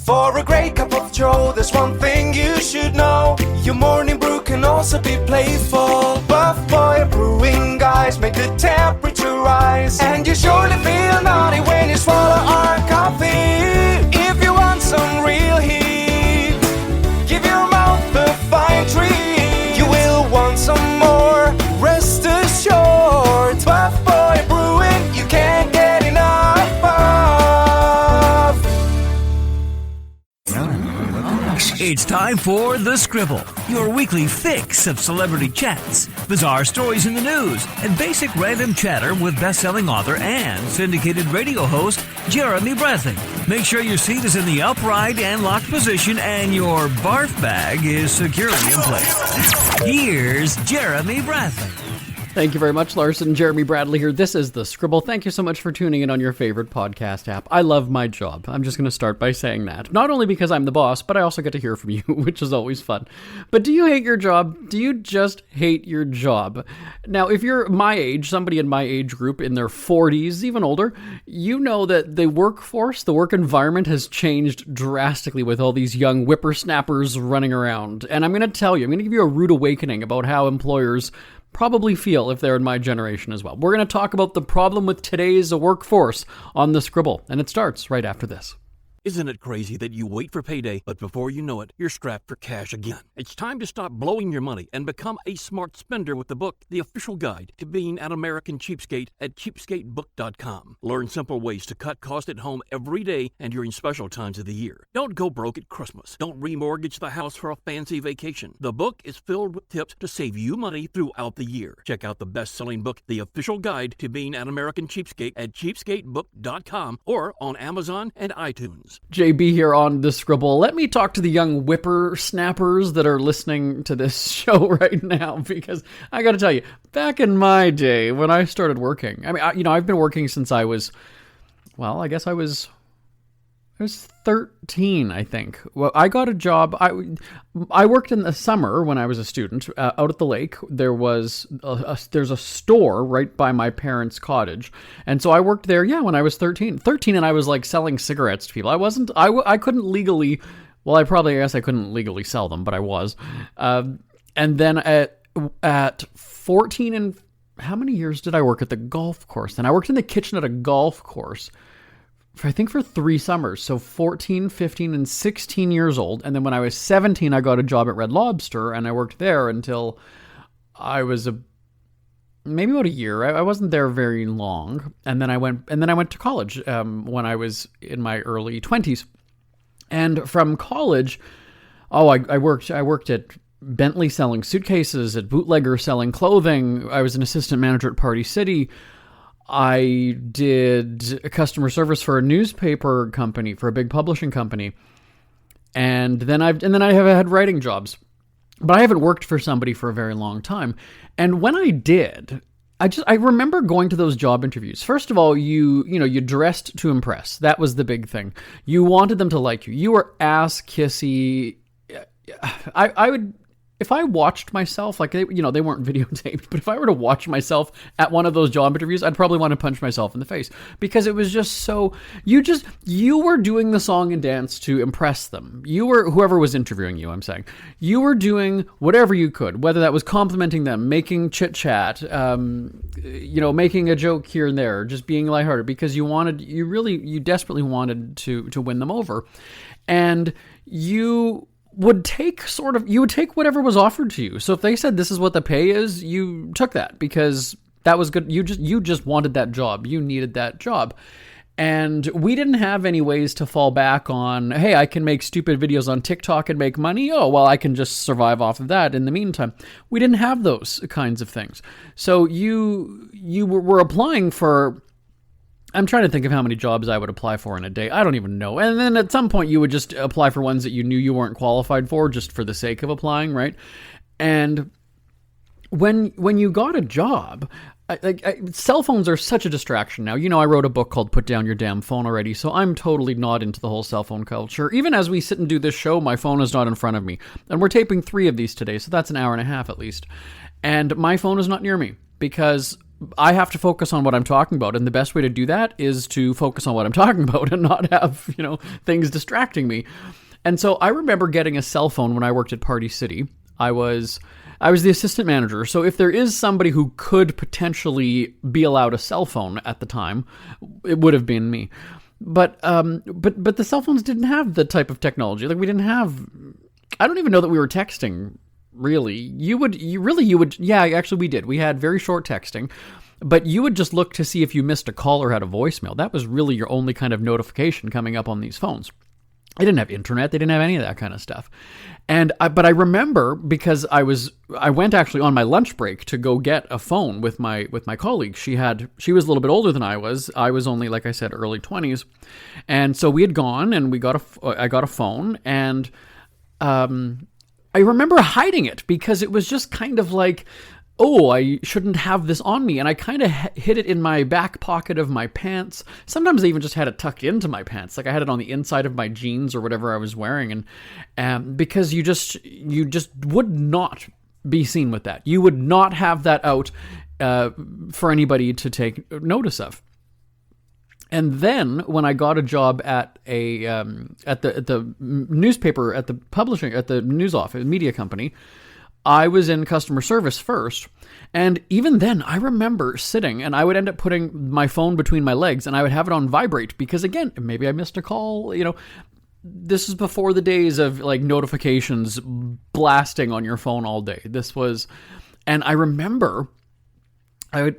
For a great cup of joe, there's one thing you should know. Your morning brew can also be playful. Buff Boy Brewing guys make the temperature rise, and you surely feel naughty when you swallow our coffee. If you want some real heat, give your mouth a fine treat. You will want some more, rest assured. Buff Boy Brewing, you can't get enough of. It's time for The Scribble, your weekly fix of celebrity chats, bizarre stories in the news, and basic random chatter with best-selling author and syndicated radio host Jeremy Bradley. Make sure your seat is in the upright and locked position and your barf bag is securely in place. Here's Jeremy Bradley. Thank you very much, Larson. Jeremy Bradley here. This is The Scribble. Thank you so much for tuning in on your favorite podcast app. I love my job. I'm just going to start by saying that. Not only because I'm the boss, but I also get to hear from you, which is always fun. But do you hate your job? Do you just hate your job? Now, if you're my age, somebody in my age group, in their 40s, even older, you know that the workforce, the work environment has changed drastically with all these young whippersnappers running around. And I'm going to tell you, I'm going to give you a rude awakening about how employers probably feel if they're in my generation as well. We're going to talk about the problem with today's workforce on The Scribble, and it starts right after this. Isn't it crazy that you wait for payday, but before you know it, you're strapped for cash again? It's time to stop blowing your money and become a smart spender with the book, The Official Guide to Being an American Cheapskate at cheapskatebook.com. Learn simple ways to cut costs at home every day and during special times of the year. Don't go broke at Christmas. Don't remortgage the house for a fancy vacation. The book is filled with tips to save you money throughout the year. Check out the best-selling book, The Official Guide to Being an American Cheapskate at cheapskatebook.com or on Amazon and iTunes. JB here on The Scribble. Let me talk to the young whippersnappers that are listening to this show right now, because I got to tell you, back in my day when I started working, I've been working since I was 13, I think. Well, I got a job. I worked in the summer when I was a student out at the lake. There's a store right by my parents' cottage, and so I worked there. Yeah, when I was 13, and I was like selling cigarettes to people. I couldn't legally. Well, I guess I couldn't legally sell them, but I was. And then at 14 and how many years did I work at the golf course? And I worked in the kitchen at a golf course for 3 summers, so 14, 15, and 16 years old. And then when I was 17, I got a job at Red Lobster, and I worked there until I was maybe about a year. I wasn't there very long, and then I went to college when I was in my early 20s. And from college, I worked at Bentley selling suitcases, at Bootlegger selling clothing. I was an assistant manager at Party City. I did customer service for a newspaper company, for a big publishing company. And then I have had writing jobs. But I haven't worked for somebody for a very long time. And when I did, I remember going to those job interviews. First of all, you dressed to impress. That was the big thing. You wanted them to like you. You were ass kissy. I would, if I watched myself, like, they weren't videotaped, but if I were to watch myself at one of those job interviews, I'd probably want to punch myself in the face, because it was just so, you were doing the song and dance to impress them. You were, whoever was interviewing you, I'm saying, you were doing whatever you could, whether that was complimenting them, making chit chat, making a joke here and there, just being lighthearted, because you desperately wanted to win them over. And you would take whatever was offered to you. So if they said this is what the pay is, you took that because that was good. You just wanted that job. You needed that job. And we didn't have any ways to fall back on, hey, I can make stupid videos on TikTok and make money. Oh, well, I can just survive off of that in the meantime. We didn't have those kinds of things. So you were applying for, I'm trying to think of how many jobs I would apply for in a day. I don't even know. And then at some point you would just apply for ones that you knew you weren't qualified for just for the sake of applying, right? And when you got a job, cell phones are such a distraction now. I wrote a book called Put Down Your Damn Phone already, so I'm totally not into the whole cell phone culture. Even as we sit and do this show, my phone is not in front of me. And we're taping 3 of these today, so that's an hour and a half at least. And my phone is not near me, because I have to focus on what I'm talking about, and the best way to do that is to focus on what I'm talking about and not have, things distracting me. And so I remember getting a cell phone when I worked at Party City. I was the assistant manager, so if there is somebody who could potentially be allowed a cell phone at the time, it would have been me. But the cell phones didn't have the type of technology. Like, we didn't have. I don't even know that we were texting. Really, you would. Yeah, actually, we did. We had very short texting, but you would just look to see if you missed a call or had a voicemail. That was really your only kind of notification coming up on these phones. They didn't have internet. They didn't have any of that kind of stuff. But I remember, because I went actually on my lunch break to go get a phone with my colleague. She was a little bit older than I was. I was only, like I said, early 20s. And so we had gone and I got a phone, and I remember hiding it because it was just kind of like, oh, I shouldn't have this on me. And I kind of hid it in my back pocket of my pants. Sometimes I even just had it tucked into my pants. Like, I had it on the inside of my jeans or whatever I was wearing. And because you just would not be seen with that. You would not have that out for anybody to take notice of. And then when I got a job at the newspaper, at the news office, media company, I was in customer service first. And even then, I remember sitting, and I would end up putting my phone between my legs, and I would have it on vibrate because, again, maybe I missed a call. This is before the days of like notifications blasting on your phone all day. And I remember,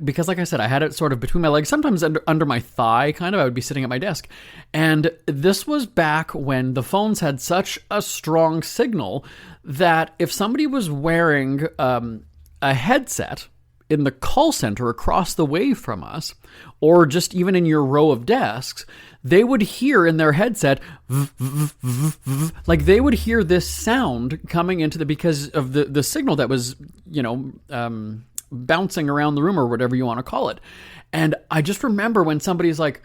because like I said, I had it sort of between my legs, sometimes under my thigh, kind of. I would be sitting at my desk. And this was back when the phones had such a strong signal that if somebody was wearing a headset in the call center across the way from us, or just even in your row of desks, they would hear in their headset, like they would hear this sound coming into because of the signal that was, bouncing around the room or whatever you want to call it. And I just remember when somebody's like,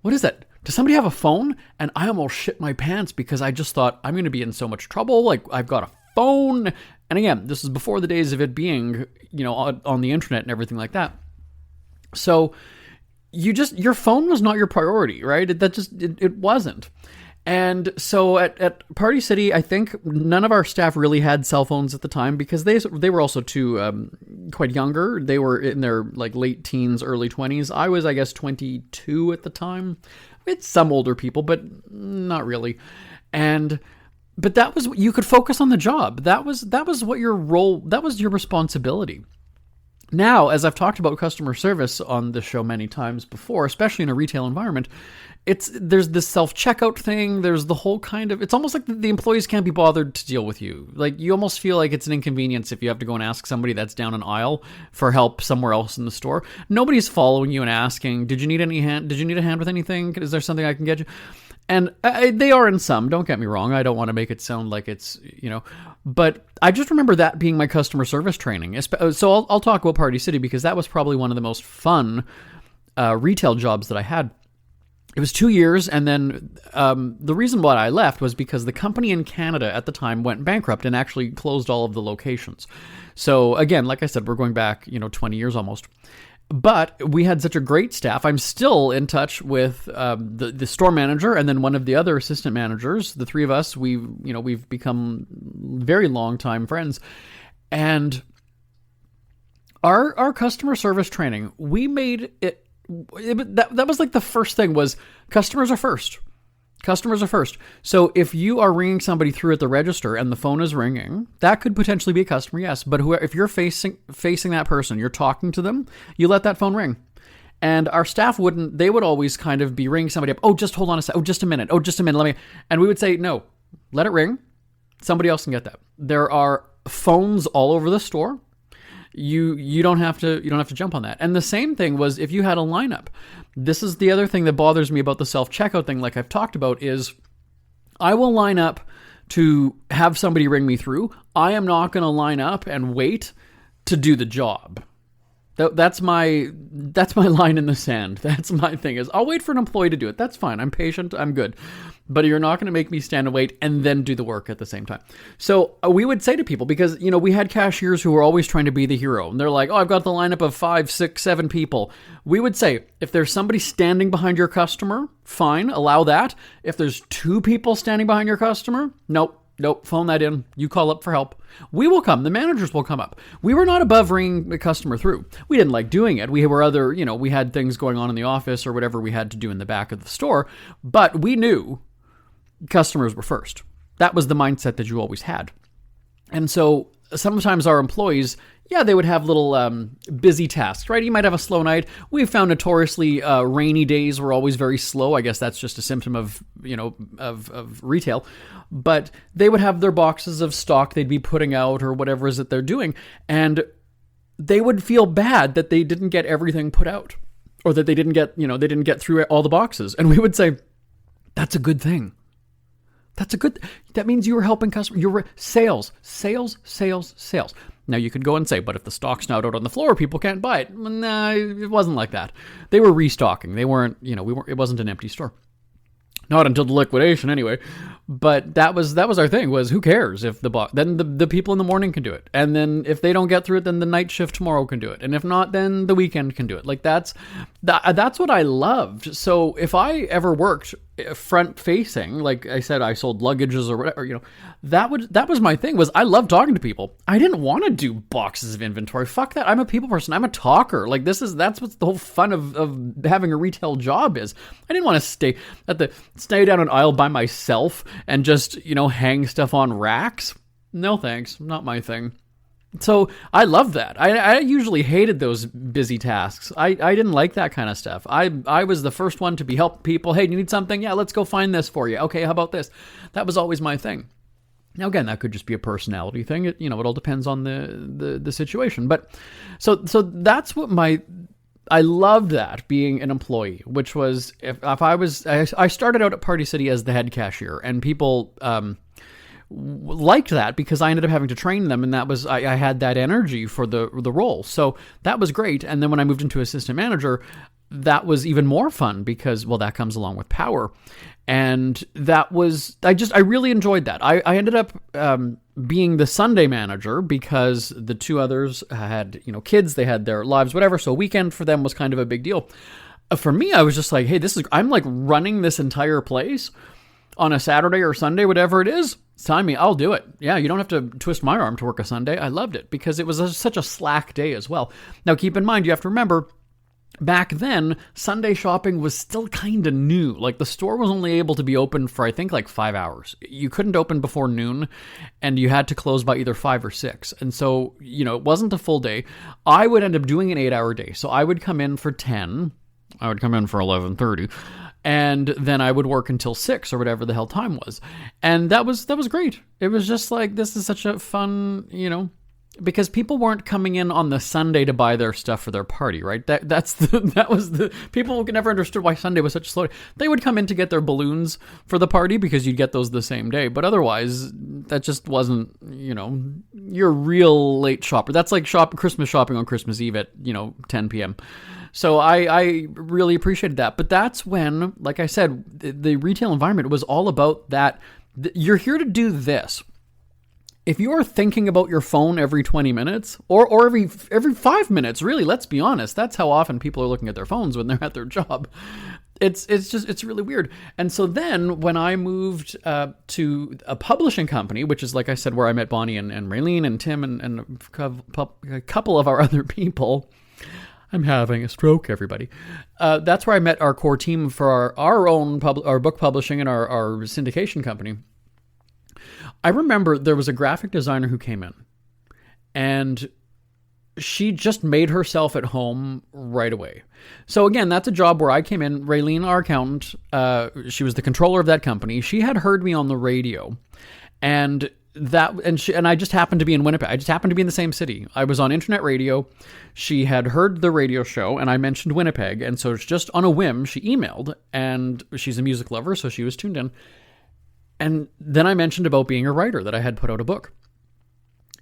what is that? Does somebody have a phone? And I almost shit my pants because I just thought, I'm going to be in so much trouble. Like, I've got a phone. And again, this is before the days of it being, on the internet and everything like that. So your phone was not your priority, right? It wasn't. And so at Party City, I think none of our staff really had cell phones at the time because they were also too quite younger. They were in their like late teens, early 20s. I was, I guess, 22 at the time. We had some older people, but not really. But that was, you could focus on the job. That was what your role, that was your responsibility. Now, as I've talked about customer service on this show many times before, especially in a retail environment, there's this self-checkout thing. There's the whole kind of, it's almost like the employees can't be bothered to deal with you. Like, you almost feel like it's an inconvenience if you have to go and ask somebody that's down an aisle for help somewhere else in the store. Nobody's following you and asking, did you need a hand with anything? Is there something I can get you? And they are in some, don't get me wrong. I don't want to make it sound like it's, but I just remember that being my customer service training. So I'll talk about Party City because that was probably one of the most fun retail jobs that I had. It was 2 years, and then the reason why I left was because the company in Canada at the time went bankrupt and actually closed all of the locations. So again, like I said, we're going back, 20 years almost. But we had such a great staff. I'm still in touch with the store manager and then one of the other assistant managers. The three of us, we've become very long time friends. And our customer service training, we made it that was like the first thing was customers are first. Customers are first. So if you are ringing somebody through at the register and the phone is ringing, that could potentially be a customer, yes. But if you're facing that person, you're talking to them, you let that phone ring. And our staff they would always kind of be ringing somebody up. Oh, just hold on a sec. Oh, just a minute. And we would say, no, let it ring. Somebody else can get that. There are phones all over the store. You don't have to jump on that. And the same thing was if you had a lineup. This is the other thing that bothers me about the self-checkout thing, like I've talked about, is I will line up to have somebody ring me through. I am not going to line up and wait to do the job. That's my line in the sand. That's my thing is I'll wait for an employee to do it. That's fine. I'm patient. I'm good. But you're not going to make me stand and wait and then do the work at the same time. So we would say to people, because, we had cashiers who were always trying to be the hero. And they're like, oh, I've got the lineup of 5, 6, 7 people. We would say, if there's somebody standing behind your customer, fine, allow that. If there's 2 people standing behind your customer, nope, phone that in. You call up for help. We will come. The managers will come up. We were not above ringing the customer through. We didn't like doing it. We were we had things going on in the office or whatever we had to do in the back of the store, but we knew customers were first. That was the mindset that you always had. And so sometimes our employees, they would have little busy tasks, right? You might have a slow night. We've found notoriously rainy days were always very slow. I guess that's just a symptom of, of retail. But they would have their boxes of stock they'd be putting out or whatever it is that they're doing. And they would feel bad that they didn't get everything put out or that they didn't get through all the boxes. And we would say, that's a good thing. That means you were helping customers. You were sales. Now you could go and say, but if the stock's not out on the floor, people can't buy it. Nah, it wasn't like that. They were restocking. They weren't, it wasn't an empty store. Not until the liquidation anyway. But that was our thing was who cares if then the people in the morning can do it. And then if they don't get through it, then the night shift tomorrow can do it. And if not, then the weekend can do it. Like that's what I loved. So if I ever worked front facing, like I said, I sold luggages or whatever, that was my thing was I love talking to people. I didn't want to do boxes of inventory. Fuck that. I'm a people person. I'm a talker. Like that's what the whole fun of having a retail job is. I didn't want to stay down an aisle by myself and just, hang stuff on racks. No thanks. Not my thing. So I love that. I usually hated those busy tasks. I didn't like that kind of stuff. I was the first one to be helping people. Hey, do you need something? Yeah, let's go find this for you. Okay, how about this? That was always my thing. Now, again, that could just be a personality thing. It all depends on the situation. But so that's what I loved that being an employee, which was if I started out at Party City as the head cashier, and people liked that because I ended up having to train them, and that was I had that energy for the role, so that was great. And then when I moved into assistant manager, that was even more fun because that comes along with power, and that was I really enjoyed that. I ended up being the Sunday manager because the 2 others had kids, they had their lives, whatever. So weekend for them was kind of a big deal. For me, I was just like, hey, I'm like running this entire place on a Saturday or Sunday, whatever it is. Sign me, I'll do it. Yeah, you don't have to twist my arm to work a Sunday. I loved it because it was such a slack day as well. Now, keep in mind, you have to remember, back then, Sunday shopping was still kind of new. Like the store was only able to be open for, I think, like 5 hours. You couldn't open before noon, and you had to close by either 5 or 6. And so, it wasn't a full day. I would end up doing an 8-hour day. So I would come in for 10. I would come in for 11:30. And then I would work until 6 or whatever the hell time was. And that was great. It was just like, this is such a fun, because people weren't coming in on the Sunday to buy their stuff for their party, right? That was the people never understood why Sunday was such a slow day. They would come in to get their balloons for the party because you'd get those the same day. But otherwise, that just wasn't, you're a real late shopper. That's like Christmas shopping on Christmas Eve at, 10 p.m. So I really appreciated that. But that's when, like I said, the retail environment was all about that. You're here to do this. If you're thinking about your phone every 20 minutes or every 5 minutes, really, let's be honest, that's how often people are looking at their phones when they're at their job. It's really weird. And so then when I moved to a publishing company, which is, like I said, where I met Bonnie and Raylene and Tim and a couple of our other people. I'm having a stroke, everybody. That's where I met our core team for our own our book publishing and our syndication company. I remember there was a graphic designer who came in, and she just made herself at home right away. So again, that's a job where I came in. Raylene, our accountant, she was the controller of that company. She had heard me on the radio, and I just happened to be in Winnipeg. I just happened to be in the same city. I was on internet radio. She had heard the radio show, and I mentioned Winnipeg, and so it's just on a whim, she emailed, and she's a music lover, so she was tuned in. And then I mentioned about being a writer, that I had put out a book.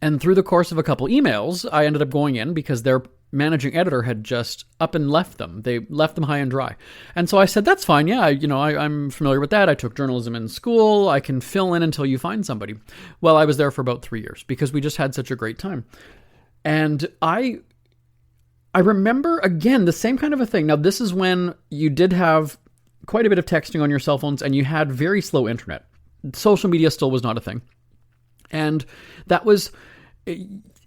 And through the course of a couple emails, I ended up going in because their managing editor had just up and left them. They left them high and dry. And so I said, that's fine. Yeah, I'm familiar with that. I took journalism in school. I can fill in until you find somebody. Well, I was there for about 3 years because we just had such a great time. And I remember, again, the same kind of a thing. Now, this is when you did have quite a bit of texting on your cell phones and you had very slow internet. Social media still was not a thing. And that was...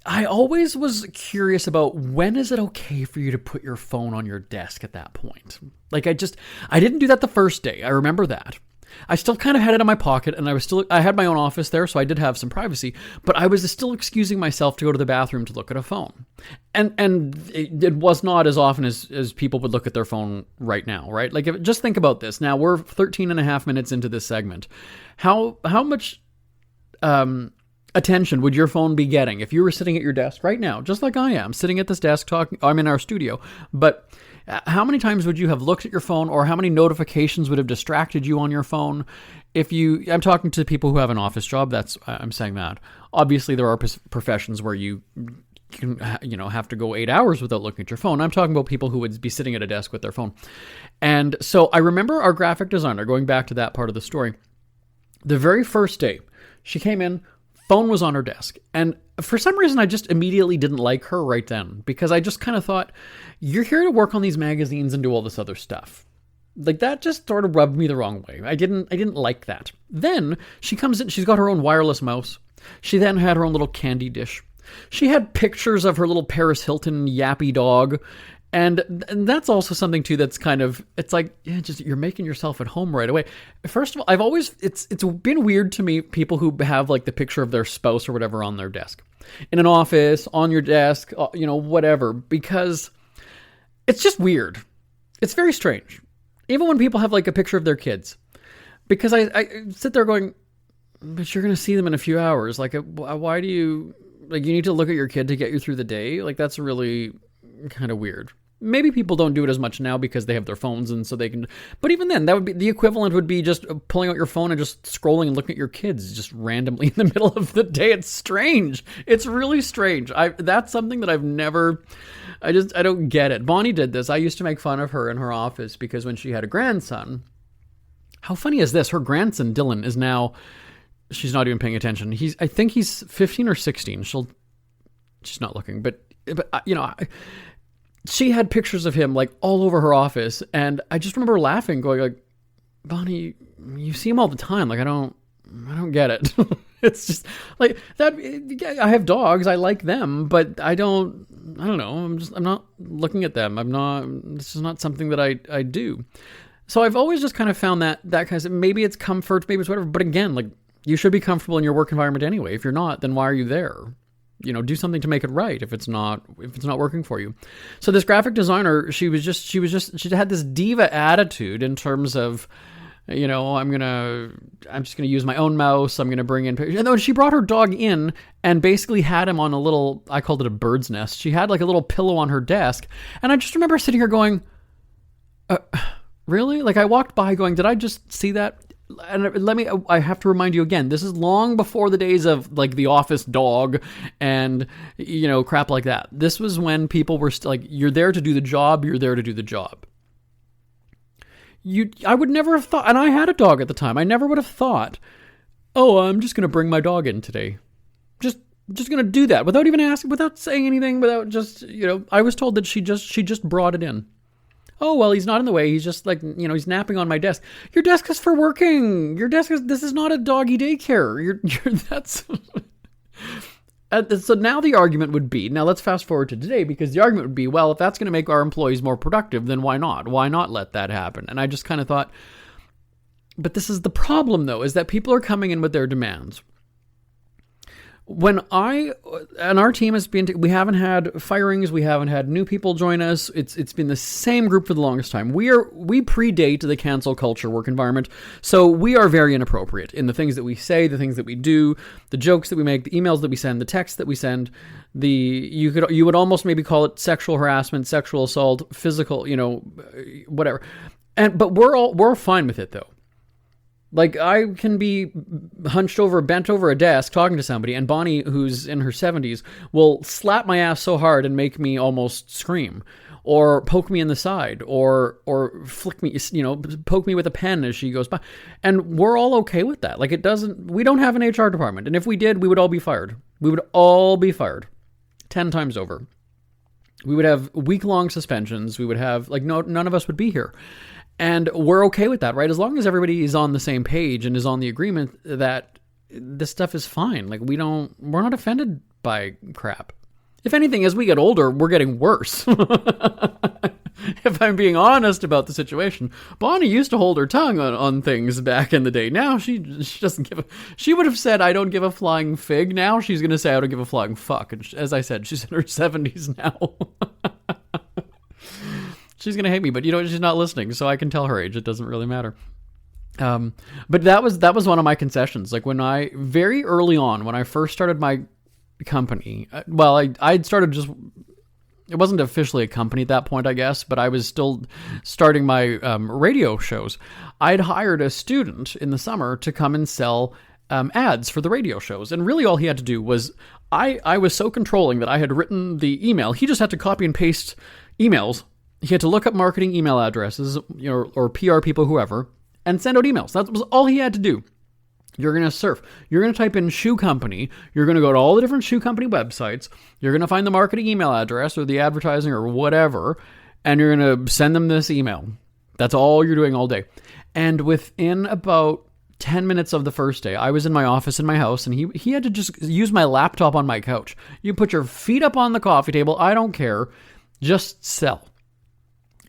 I always was curious about when is it okay for you to put your phone on your desk at that point? Like I didn't do that the first day. I remember that. I still kind of had it in my pocket and I had my own office there, so I did have some privacy, but I was still excusing myself to go to the bathroom to look at a phone. And it was not as often as people would look at their phone right now, right? Like just think about this. Now we're 13 and a half minutes into this segment. How much, attention would your phone be getting if you were sitting at your desk right now, just like I am, sitting at this desk talking? I'm in our studio, but how many times would you have looked at your phone, or how many notifications would have distracted you on your phone? I'm talking to people who have an office job. I'm saying that. Obviously, there are professions where you can, have to go 8 hours without looking at your phone. I'm talking about people who would be sitting at a desk with their phone. And so I remember our graphic designer, going back to that part of the story, the very first day she came in, phone was on her desk. And for some reason, I just immediately didn't like her right then, because I just kind of thought, you're here to work on these magazines and do all this other stuff. Like that just sort of rubbed me the wrong way. I didn't like that. Then she comes in, she's got her own wireless mouse. She then had her own little candy dish. She had pictures of her little Paris Hilton yappy dog. And that's also something too that's kind of, it's like, yeah, just you're making yourself at home right away. First of all, it's been weird to me, people who have like the picture of their spouse or whatever on their desk. In an office, on your desk, whatever, because it's just weird. It's very strange. Even when people have like a picture of their kids. Because I sit there going, but you're going to see them in a few hours. Like, why do you need to look at your kid to get you through the day? Like, that's really kind of weird. Maybe people don't do it as much now because they have their phones and so they can, but even then, that would be, the equivalent would be just pulling out your phone and just scrolling and looking at your kids just randomly in the middle of the day. It's strange. It's really strange. That's something that I've never, I don't get it. Bonnie did this. I used to make fun of her in her office because when she had a grandson, how funny is this? Her grandson, Dylan, is now, she's not even paying attention. I think he's 15 or 16. She's not looking, but she had pictures of him like all over her office, and I just remember laughing, going like, Bonnie, you see him all the time. Like, I don't get it. It's just like that. I have dogs. I like them, but I don't know. I'm not looking at them. This is not something that I do. So I've always just kind of found that kind of, maybe it's comfort, maybe it's whatever. But again, like, you should be comfortable in your work environment anyway. If you're not, then why are you there? Do something to make it right if it's not working for you. So this graphic designer, she had this diva attitude in terms of, I'm just gonna use my own mouse. I'm gonna bring in pictures. And then she brought her dog in and basically had him on a little, I called it a bird's nest. She had like a little pillow on her desk, and I just remember sitting here going, really? Like, I walked by going, did I just see that? And I have to remind you again, this is long before the days of like the office dog and, crap like that. This was when people were still like, you're there to do the job. You're there to do the job. I would never have thought, and I had a dog at the time. I never would have thought, oh, I'm just going to bring my dog in today. Just going to do that without even asking, without saying anything, without just, I was told that she just brought it in. Oh, well, he's not in the way. He's just like, he's napping on my desk. Your desk is for working. This is not a doggy daycare. That's. So now the argument would be, now let's fast forward to today, because the argument would be, well, if that's going to make our employees more productive, then why not? Why not let that happen? And I just kind of thought, but this is the problem though, is that people are coming in with their demands. And our team has been, we haven't had firings, we haven't had new people join us. It's been the same group for the longest time. We predate the cancel culture work environment, so we are very inappropriate in the things that we say, the things that we do, the jokes that we make, the emails that we send, the texts that we send. You would almost maybe call it sexual harassment, sexual assault, physical, whatever. But we're fine with it though. Like, I can be bent over a desk talking to somebody, and Bonnie, who's in her 70s, will slap my ass so hard and make me almost scream, or poke me in the side, or flick me, poke me with a pen as she goes by. And we're all okay with that. Like, we don't have an HR department. And if we did, we would all be fired. We would all be fired 10 times over. We would have week-long suspensions. We would have, none of us would be here. And we're okay with that, right? As long as everybody is on the same page and is on the agreement that this stuff is fine. Like, we're not offended by crap. If anything, as we get older, we're getting worse. If I'm being honest about the situation. Bonnie used to hold her tongue on things back in the day. Now she doesn't she would have said, I don't give a flying fig. Now she's going to say, I don't give a flying fuck. And as I said, she's in her 70s now. She's going to hate me, but she's not listening, so I can tell her age. It doesn't really matter. But that was one of my concessions. Like, very early on, when I first started my company, I'd started it wasn't officially a company at that point, I guess, but I was still starting my radio shows. I'd hired a student in the summer to come and sell ads for the radio shows. And really all he had to do was, I was so controlling that I had written the email. He just had to copy and paste emails. He had to look up marketing email addresses, or PR people, whoever, and send out emails. That was all he had to do. You're going to surf. You're going to type in shoe company. You're going to go to all the different shoe company websites. You're going to find the marketing email address or the advertising or whatever, and you're going to send them this email. That's all you're doing all day. And within about 10 minutes of the first day, I was in my office in my house, and he had to just use my laptop on my couch. You put your feet up on the coffee table. I don't care. Just sell.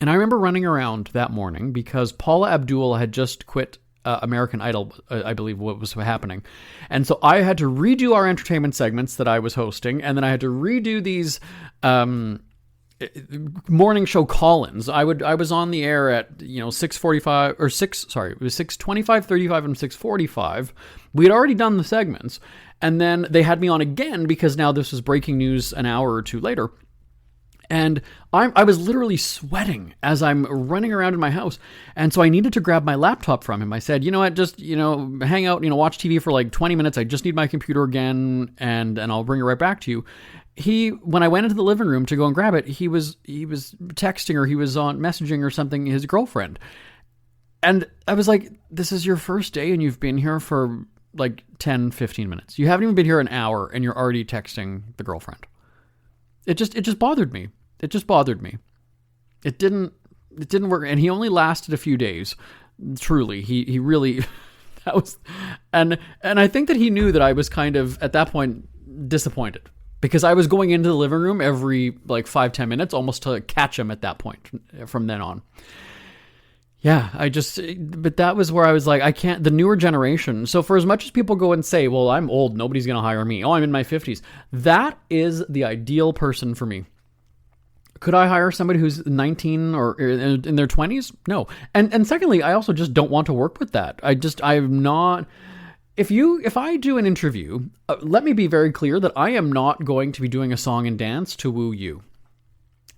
And I remember running around that morning because Paula Abdul had just quit American Idol, I believe what was happening. And so I had to redo our entertainment segments that I was hosting, and then I had to redo these morning show call-ins. I was on the air at 6:45 or 6. Sorry, it was 6:25, 35, and 6:45. We had already done the segments, and then they had me on again because now this was breaking news an hour or two later. And I was literally sweating as I'm running around in my house. And so I needed to grab my laptop from him. I said, you know what, just, hang out, watch TV for like 20 minutes. I just need my computer again, and I'll bring it right back to you. When I went into the living room to go and grab it, he was texting, or he was on messaging or something, his girlfriend. And I was like, this is your first day and you've been here for like 10, 15 minutes. You haven't even been here an hour and you're already texting the girlfriend. It just bothered me. It just bothered me. It didn't work. And he only lasted a few days. Truly, he really, that was, and I think that he knew that I was kind of at that point disappointed, because I was going into the living room every like 5-10 minutes almost to catch him at that point from then on. Yeah, but that was where I was like, I can't, the newer generation. So for as much as people go and say, well, I'm old, nobody's going to hire me. Oh, I'm in my 50s. That is the ideal person for me. Could I hire somebody who's 19 or in their 20s? No. And secondly, I also just don't want to work with that. I'm not, if I do an interview, let me be very clear that I am not going to be doing a song and dance to woo you.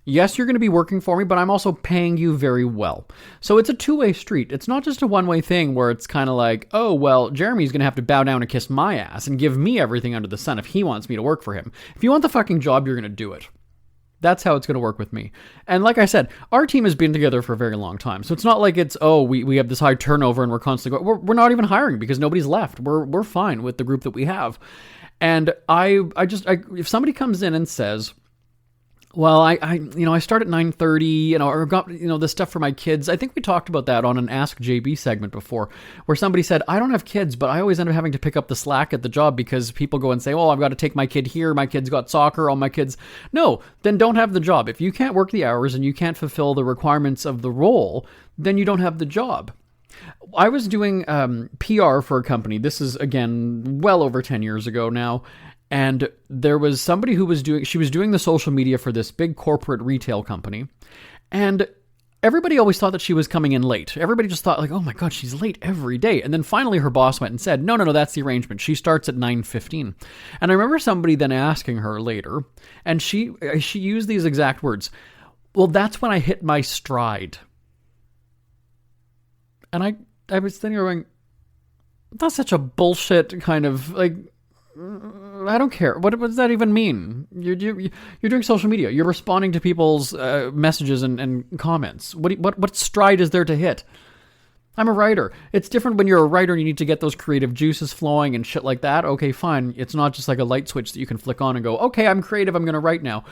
Yes, you're going to be working for me, but I'm also paying you very well. So it's a two-way street. It's not just a one-way thing where it's kind of like, oh, well, Jeremy's going to have to bow down and kiss my ass and give me everything under the sun if he wants me to work for him. If you want the fucking job, you're going to do it. That's how it's going to work with me. And like I said, our team has been together for a very long time. So it's not like it's, oh, we have this high turnover and we're constantly going. We're not even hiring because nobody's left. We're fine with the group that we have. And I if somebody comes in and says, well, I start at 9:30, or got, the stuff for my kids. I think we talked about that on an Ask JB segment before, where somebody said, I don't have kids, but I always end up having to pick up the slack at the job because people go and say, well, I've got to take my kid here. My kid's got soccer, all my kids. No, then don't have the job. If you can't work the hours and you can't fulfill the requirements of the role, then you don't have the job. I was doing PR for a company. This is, again, well over 10 years ago now. And there was somebody who was doing the social media for this big corporate retail company. And everybody always thought that she was coming in late. Everybody just thought like, oh my God, she's late every day. And then finally her boss went and said, no, that's the arrangement. She starts at 9:15. And I remember somebody then asking her later, and she used these exact words. Well, that's when I hit my stride. And I was sitting there going, That's such a bullshit kind of, like, I don't care. What does that even mean? You're doing social media. You're responding to people's messages and comments. What stride is there to hit? I'm a writer. It's different when you're a writer and you need to get those creative juices flowing and shit like that. Okay, fine. It's not just like a light switch that you can flick on and go, okay, I'm creative, I'm going to write now.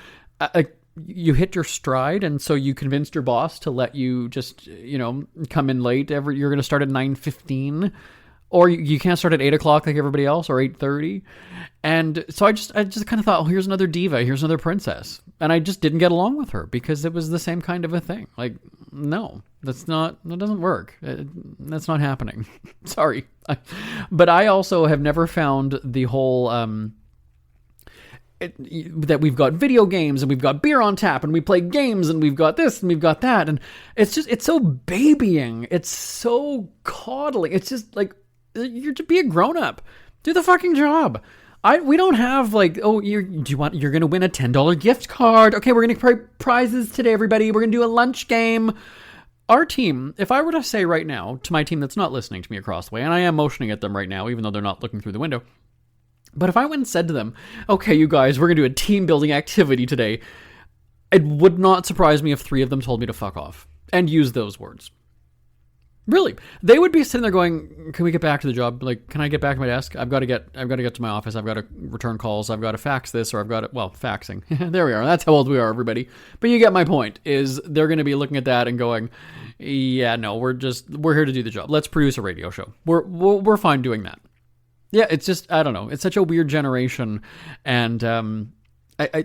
You hit your stride, and so you convinced your boss to let you just, come in late. You're going to start at 9:15. Or you can't start at 8 o'clock like everybody else, or 8:30. And so I just kind of thought, oh, here's another diva, here's another princess. And I just didn't get along with her because it was the same kind of a thing. Like, no, that doesn't work. That's not happening. Sorry. But I also have never found the whole, that we've got video games and we've got beer on tap and we play games and we've got this and we've got that. And it's so babying. It's so coddling. It's just like, you're to be a grown up. Do the fucking job. We don't have like, oh, you're going to win a $10 gift card. Okay, we're going to play prizes today, everybody. We're going to do a lunch game. Our team, if I were to say right now to my team that's not listening to me across the way, and I am motioning at them right now, even though they're not looking through the window, but if I went and said to them, okay, you guys, we're going to do a team building activity today, it would not surprise me if 3 of them told me to fuck off and use those words. Really, they would be sitting there going, "Can we get back to the job? Like, can I get back to my desk? I've got to get to my office. I've got to return calls. I've got to fax this, or I've got to, faxing." There we are. That's how old we are, everybody. But you get my point. Is they're going to be looking at that and going, "Yeah, no, we're here to do the job. Let's produce a radio show. We're fine doing that." Yeah, it's just, I don't know. It's such a weird generation, and I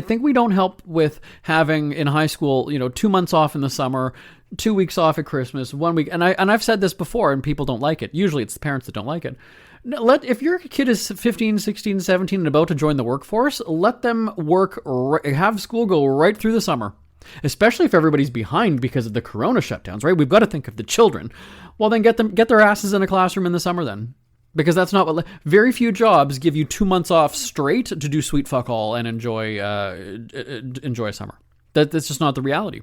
think we don't help with having in high school, 2 months off in the summer, 2 weeks off at Christmas, 1 week. And I've said this before and people don't like it. Usually it's the parents that don't like it. If your kid is 15, 16, 17 and about to join the workforce, let them have school go right through the summer. Especially if everybody's behind because of the corona shutdowns, right? We've got to think of the children. Well, then get their asses in a classroom in the summer then. Because that's not what... Very few jobs give you 2 months off straight to do sweet fuck all and enjoy summer. That's just not the reality.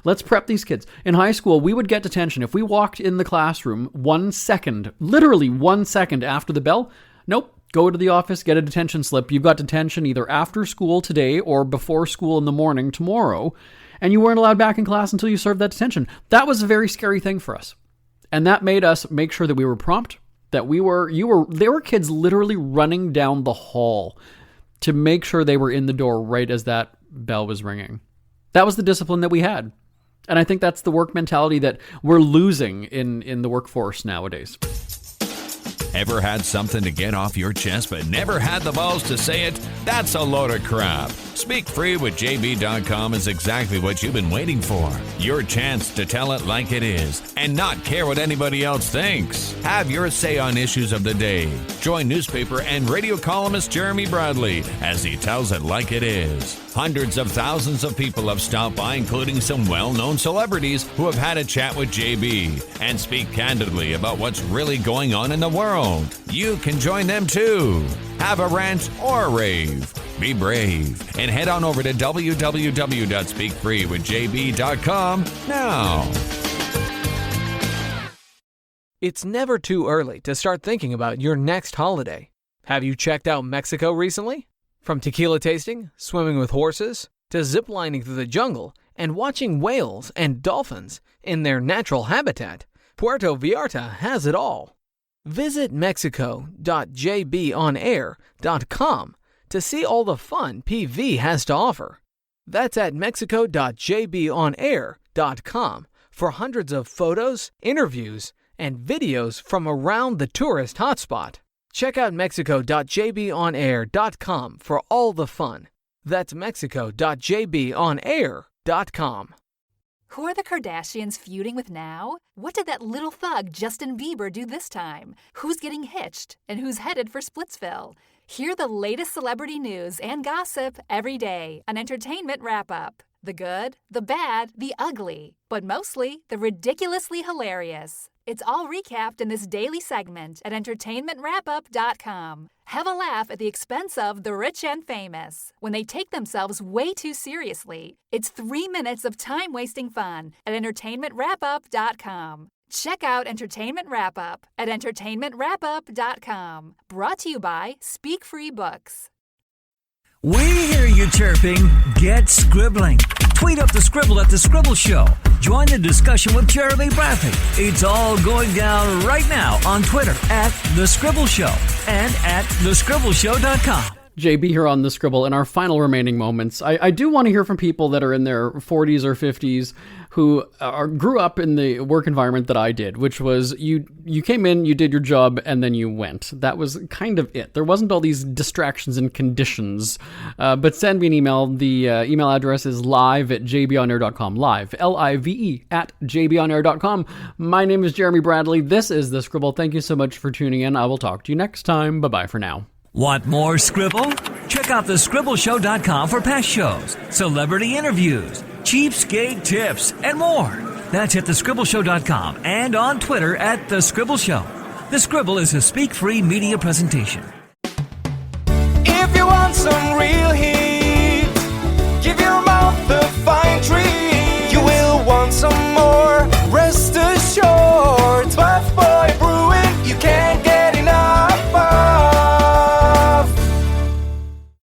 Let's prep these kids. In high school, we would get detention. If we walked in the classroom 1 second, literally 1 second after the bell, nope, go to the office, get a detention slip. You've got detention either after school today or before school in the morning tomorrow, and you weren't allowed back in class until you served that detention. That was a very scary thing for us. And that made us make sure that we were prompt, that there were kids literally running down the hall to make sure they were in the door right as that bell was ringing. That was the discipline that we had. And I think that's the work mentality that we're losing in the workforce nowadays. Ever had something to get off your chest but never had the balls to say it? That's a load of crap. Speak Free with JB.com is exactly what you've been waiting for. Your chance to tell it like it is and not care what anybody else thinks. Have your say on issues of the day. Join newspaper and radio columnist Jeremy Bradley as he tells it like it is. Hundreds of thousands of people have stopped by, including some well-known celebrities who have had a chat with JB and speak candidly about what's really going on in the world. You can join them too. Have a rant or a rave. Be brave and head on over to www.speakfreewithjb.com now. It's never too early to start thinking about your next holiday. Have you checked out Mexico recently? From tequila tasting, swimming with horses, to ziplining through the jungle and watching whales and dolphins in their natural habitat, Puerto Vallarta has it all. Visit mexico.jbonair.com to see all the fun PV has to offer. That's at mexico.jbonair.com for hundreds of photos, interviews, and videos from around the tourist hotspot. Check out mexico.jbonair.com for all the fun. That's mexico.jbonair.com. Who are the Kardashians feuding with now? What did that little thug Justin Bieber do this time? Who's getting hitched? And who's headed for Splitsville? Hear the latest celebrity news and gossip every day on Entertainment Wrap-Up. The good, the bad, the ugly, but mostly the ridiculously hilarious. It's all recapped in this daily segment at entertainmentwrapup.com. Have a laugh at the expense of the rich and famous when they take themselves way too seriously. It's 3 minutes of time-wasting fun at entertainmentwrapup.com. Check out Entertainment Wrap-Up at entertainmentwrapup.com. Brought to you by Speak Free Books. We hear you chirping. Get scribbling. Tweet up the Scribble at The Scribble Show. Join the discussion with Jeremy Bradley. It's all going down right now on Twitter at The Scribble Show and at thescribbleshow.com. JB here on The Scribble. In our final remaining moments, I do want to hear from people that are in their 40s or 50s who grew up in the work environment that I did, which was you came in, you did your job, and then you went. That was kind of it. There wasn't all these distractions and conditions. But send me an email. The email address is live@jbonair.com. Live, L-I-V-E, @jbonair.com. My name is Jeremy Bradley. This is The Scribble. Thank you so much for tuning in. I will talk to you next time. Bye-bye for now. Want more Scribble? Check out thescribbleshow.com for past shows, celebrity interviews, cheapskate tips, and more. That's at thescribbleshow.com and on Twitter at The Scribble Show. The Scribble is a Speak Free media presentation. If you want some